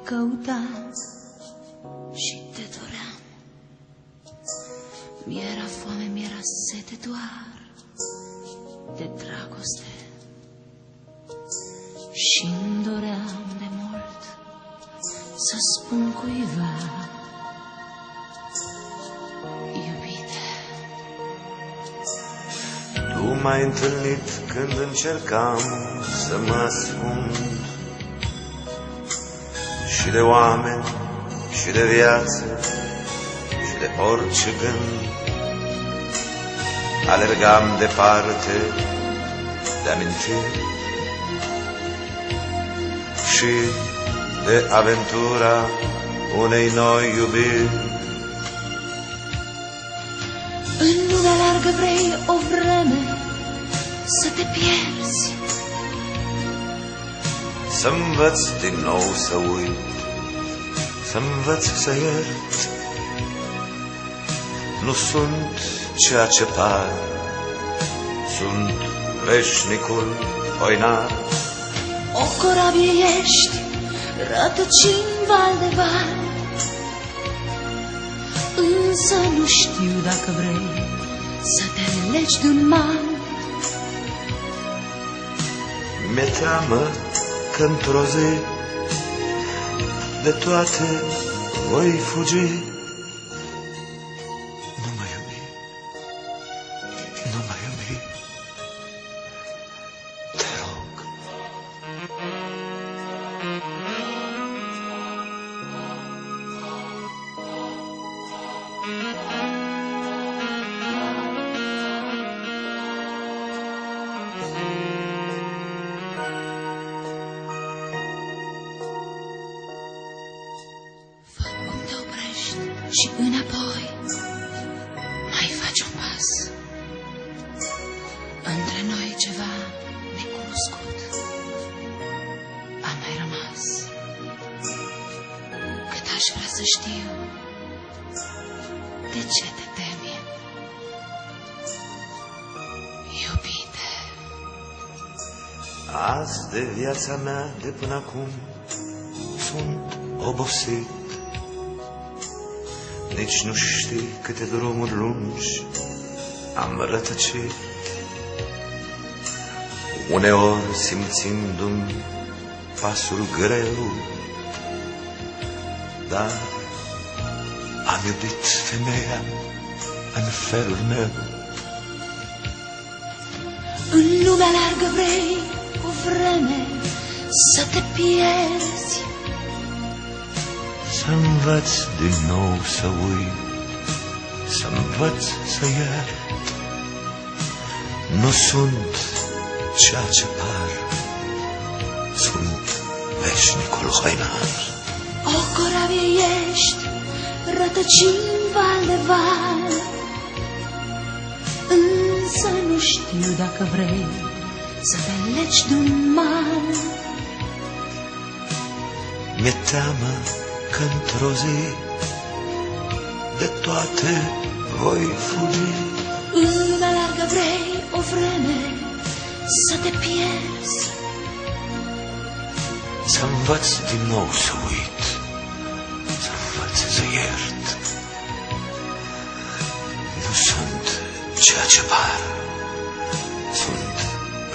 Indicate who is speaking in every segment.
Speaker 1: căutam și te doream. Mi-era foame, mi-era sete doar de dragoste și-mi doream de mult să spun cuiva: iubite.
Speaker 2: Tu m-ai întâlnit când încercam să mă ascund și de oameni, și de viață, și de orice gând. Alergam departe de amintiri și de aventura unei noi iubiri.
Speaker 1: În lumea largă vrei o vreme să te pierzi,
Speaker 2: să învăț din nou să uit, să învăț să iert. Nu sunt ceea ce par, sunt veșnicul oinar.
Speaker 1: O corabie ești, rătăcind val de val, însă nu știu dacă vrei să te legi de-un mal.
Speaker 2: Mi-e teamă că într-o zi de toate voi fugi. Nu mă iubi, nu mă iubi, te rog.
Speaker 1: Și înapoi mai faci un pas. Între noi ceva necunoscut a mai rămas. Cât aș vrea să știu de ce te temi, iubite.
Speaker 2: Azi de viața mea de până acum sunt obosit. Nici nu știi câte drumuri lungi am rătăcit, uneori simțindu-mi pasul greu, dar am iubit femeia în felul meu.
Speaker 1: În lumea largă vrei o vreme să te pierzi,
Speaker 2: să învăț din nou să uit, să învăț să iert. Nu sunt ceea ce par, sunt veșnicul hoinar.
Speaker 1: O corabie ești, rătăcind val de val, însă nu știu dacă vrei să te legi de-un mal.
Speaker 2: Mi-e teamă că într-o zi de toate voi fugi.
Speaker 1: În lumea largă vrei o vreme să te pierzi,
Speaker 2: să învăț din nou să uit, să învăț să iert. Nu sunt ceea ce par, sunt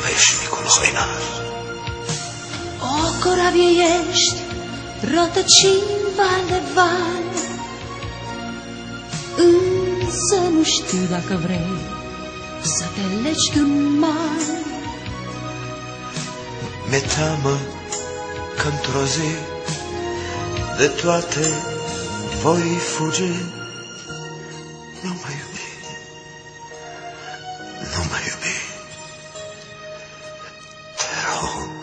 Speaker 2: veșnicul hoinar.
Speaker 1: O corabie ești, rătăcind val de val, însă nu știu dacă vrei să te legi de-un mal.
Speaker 2: Mi-e teamă că într-o zi de toate voi fugi. Nu mă iubi, nu mă iubi, te rog.